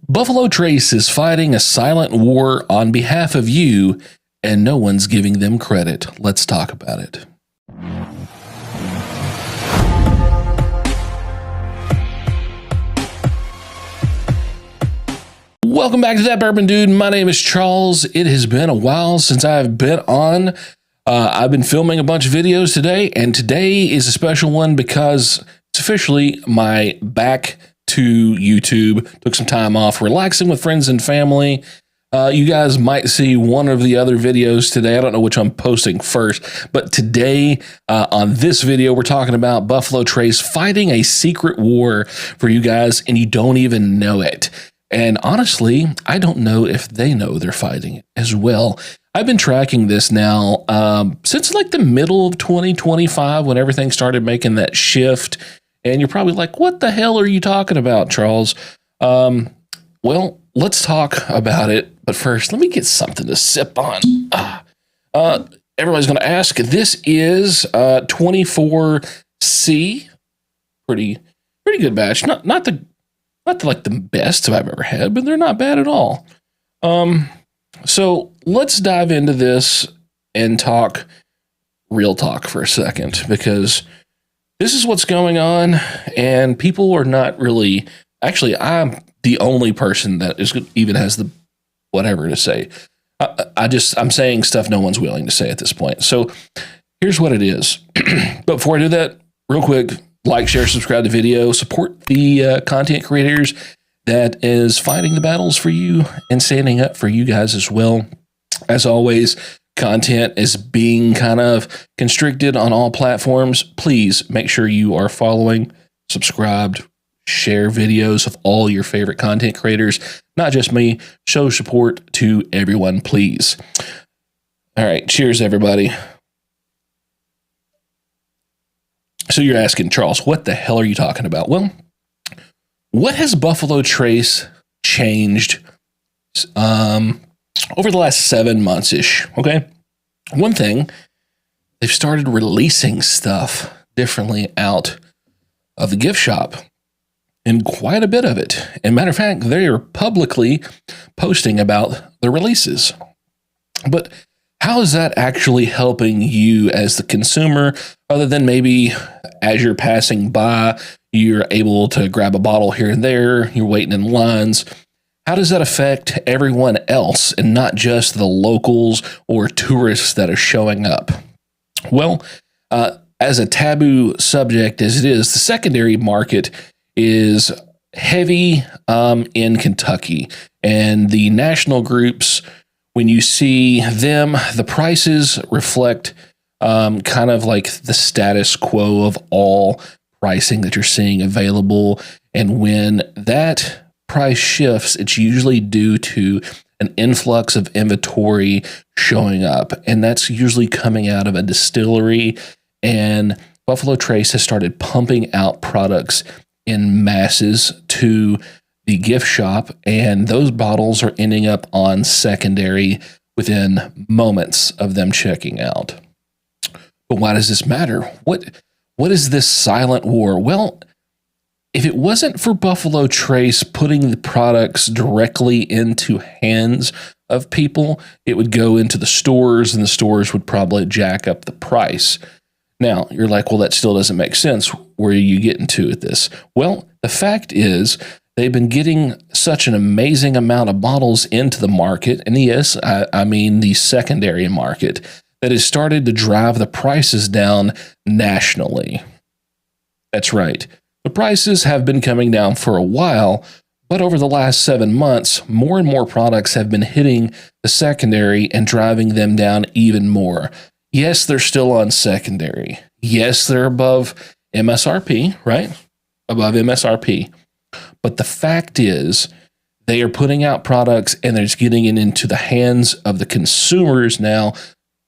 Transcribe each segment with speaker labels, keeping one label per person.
Speaker 1: Buffalo Trace is fighting a silent war on behalf of you, and no one's giving them credit. Let's talk about it. Welcome back to That Bourbon Dude. My name is Charles. It has been a while since I've been on. I've been filming a bunch of videos today, and today is a special one because it's officially my back to YouTube. Took some time off relaxing with friends and family. You guys might see one of the other videos today. I don't know which I'm posting first, but today on this video, we're talking about Buffalo Trace fighting a secret war for you guys, and you don't even know it. And honestly, I don't know if they know they're fighting it as well. I've been tracking this now since like the middle of 2025 when everything started making that shift. And you're probably like, what the hell are you talking about, Charles? Well, let's talk about it. But first, let me get something to sip on. Everybody's going to ask. This is 24C. Pretty good batch. Not like the best I've ever had, but they're not bad at all. So let's dive into this and talk real talk for a second, because this is what's going on, and people are not really. Actually, I'm the only person that even has the whatever to say. I'm saying stuff no one's willing to say at this point. So here's what it is. But before I do that, real quick, like, share, subscribe to the video, support the content creators that is fighting the battles for you and standing up for you guys as well. As always, content is being kind of constricted on all platforms. Please make sure you are following, subscribed, share videos of all your favorite content creators, not just me. Show support to everyone, please. All right, cheers, everybody. So you're asking, Charles, what the hell are you talking about? Well, what has Buffalo Trace changed over the last 7 months-ish? Okay. One thing, they've started releasing stuff differently out of the gift shop, and quite a bit of it. And matter of fact, they are publicly posting about the releases. But how is that actually helping you as the consumer, other than maybe as you're passing by, you're able to grab a bottle here and there, you're waiting in lines? How does that affect everyone else and not just the locals or tourists that are showing up? Well, as a taboo subject as it is, the secondary market is heavy in Kentucky, and the national groups, when you see them, the prices reflect kind of like the status quo of all pricing that you're seeing available. And when that price shifts, it's usually due to an influx of inventory showing up. And that's usually coming out of a distillery. And Buffalo Trace has started pumping out products in masses to the gift shop, and those bottles are ending up on secondary within moments of them checking out. But why does this matter? What is this silent war? Well, if it wasn't for Buffalo Trace putting the products directly into hands of people, it would go into the stores, and the stores would probably jack up the price. Now, you're like, well, that still doesn't make sense. Where are you getting to with this? Well, the fact is, they've been getting such an amazing amount of bottles into the market, and yes, I mean the secondary market, that has started to drive the prices down nationally. That's right. The prices have been coming down for a while, but over the last 7 months, more and more products have been hitting the secondary and driving them down even more. Yes, they're still on secondary. Yes, they're above MSRP, right? Above MSRP. But the fact is, they are putting out products and they're just getting it into the hands of the consumers now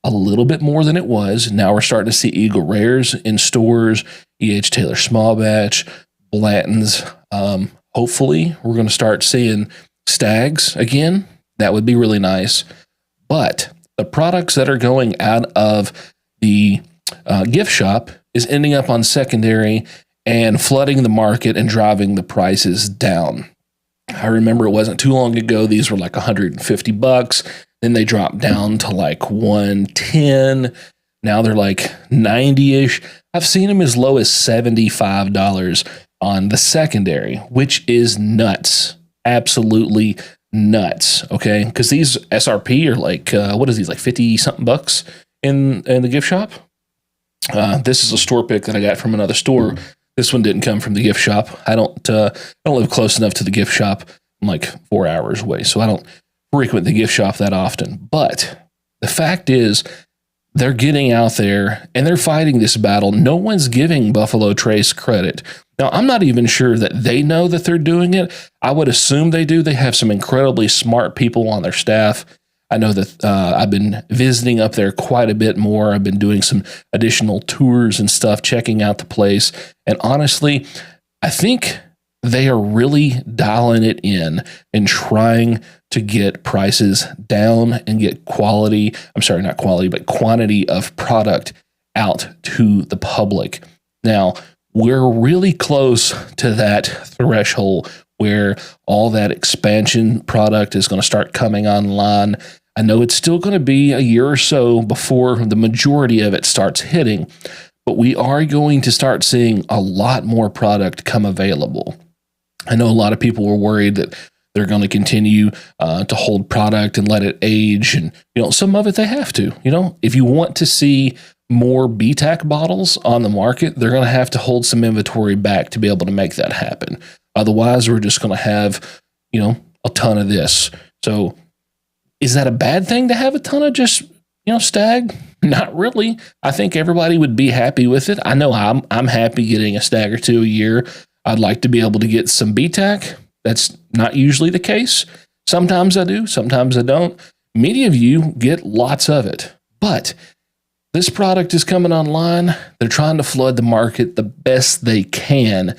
Speaker 1: a little bit more than it was. Now we're starting to see Eagle Rares in stores, E.H. Taylor Small Batch, Blanton's. Hopefully, we're going to start seeing Stags again. That would be really nice. But the products that are going out of the gift shop is ending up on secondary and flooding the market and driving the prices down. I remember it wasn't too long ago. These were like $150. Then they dropped down to like 110. Now they're like 90-ish. I've seen them as low as $75 on the secondary, which is nuts. Absolutely nuts. Okay. Because these SRP are like, what is these, like 50 something bucks in the gift shop? This is a store pick that I got from another store. This one didn't come from the gift shop. I don't live close enough to the gift shop. I'm like 4 hours away, so I don't frequent the gift shop that often. But the fact is, they're getting out there and they're fighting this battle. No one's giving Buffalo Trace credit. Now, I'm not even sure that they know that they're doing it. I would assume they do. They have some incredibly smart people on their staff. I know that I've been visiting up there quite a bit more. I've been doing some additional tours and stuff, checking out the place. And honestly, I think they are really dialing it in and trying to get prices down and get quality. I'm sorry, not quality, but quantity of product out to the public. Now, we're really close to that threshold where all that expansion product is going to start coming online. I know it's still going to be a year or so before the majority of it starts hitting, but we are going to start seeing a lot more product come available. I know a lot of people were worried that they're going to continue to hold product and let it age. And, some of it they have to. If you want to see more BTAC bottles on the market, they're going to have to hold some inventory back to be able to make that happen. Otherwise, we're just going to have, a ton of this. So is that a bad thing to have a ton of just, stag? Not really. I think everybody would be happy with it. I know I'm happy getting a stag or two a year. I'd like to be able to get some BTAC. That's not usually the case. Sometimes I do, sometimes I don't. Many of you get lots of it. But this product is coming online. They're trying to flood the market the best they can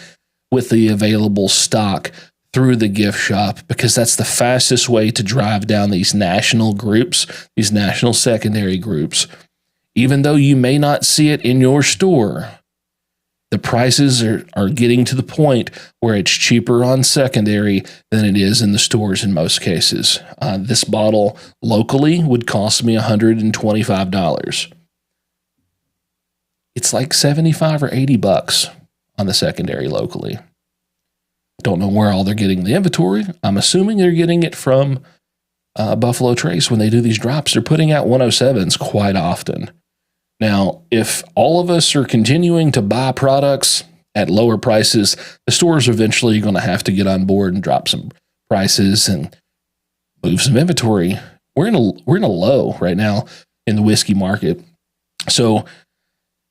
Speaker 1: with the available stock through the gift shop, because that's the fastest way to drive down these national groups, these national secondary groups. Even though you may not see it in your store, the prices are getting to the point where it's cheaper on secondary than it is in the stores in most cases. This bottle locally would cost me $125. It's like $75 or $80 on the secondary locally. Don't know where all they're getting the inventory. I'm assuming they're getting it from Buffalo Trace when they do these drops. They're putting out 107s quite often. Now, if all of us are continuing to buy products at lower prices, the stores are eventually going to have to get on board and drop some prices and move some inventory. We're in a low right now in the whiskey market. So,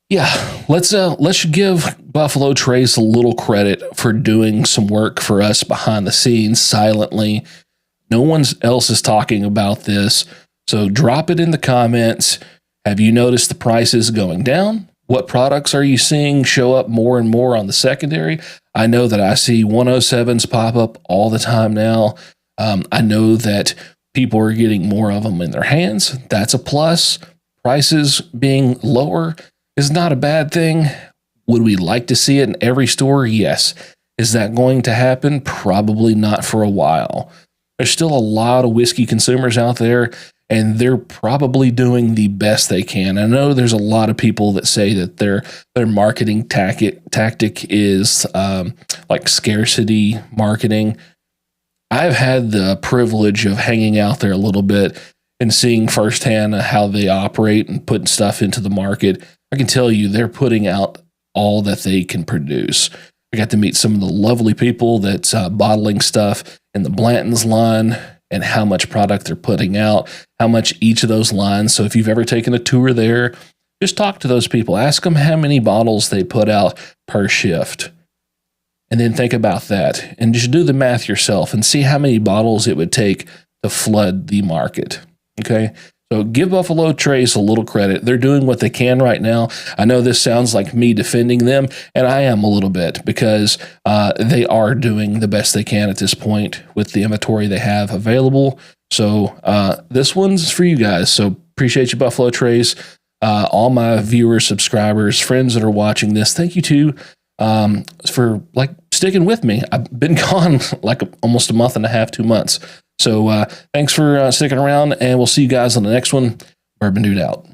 Speaker 1: yeah, let's give Buffalo Trace a little credit for doing some work for us behind the scenes silently. No one else is talking about this. So drop it in the comments. Have you noticed the prices going down? What products are you seeing show up more and more on the secondary? I know that I see 107s pop up all the time now. I know that people are getting more of them in their hands. That's a plus. Prices being lower is not a bad thing. Would we like to see it in every store? Yes. Is that going to happen? Probably not for a while. There's still a lot of whiskey consumers out there, and they're probably doing the best they can. I know there's a lot of people that say that their marketing tactic is like scarcity marketing. I've had the privilege of hanging out there a little bit and seeing firsthand how they operate and putting stuff into the market. I can tell you they're putting out all that they can produce. I got to meet some of the lovely people that's bottling stuff in the Blanton's line and how much product they're putting out, how much each of those lines. So if you've ever taken a tour there, just talk to those people. Ask them how many bottles they put out per shift. And then think about that and just do the math yourself and see how many bottles it would take to flood the market. Okay. So give Buffalo Trace a little credit. They're doing what they can right now. I know this sounds like me defending them, and I am a little bit, because they are doing the best they can at this point with the inventory they have available. So this one's for you guys. So appreciate you, Buffalo Trace. All my viewers, subscribers, friends that are watching this, thank you too for sticking with me. I've been gone like almost a month and a half, 2 months. So thanks for sticking around, and we'll see you guys on the next one. Bourbon Dude out.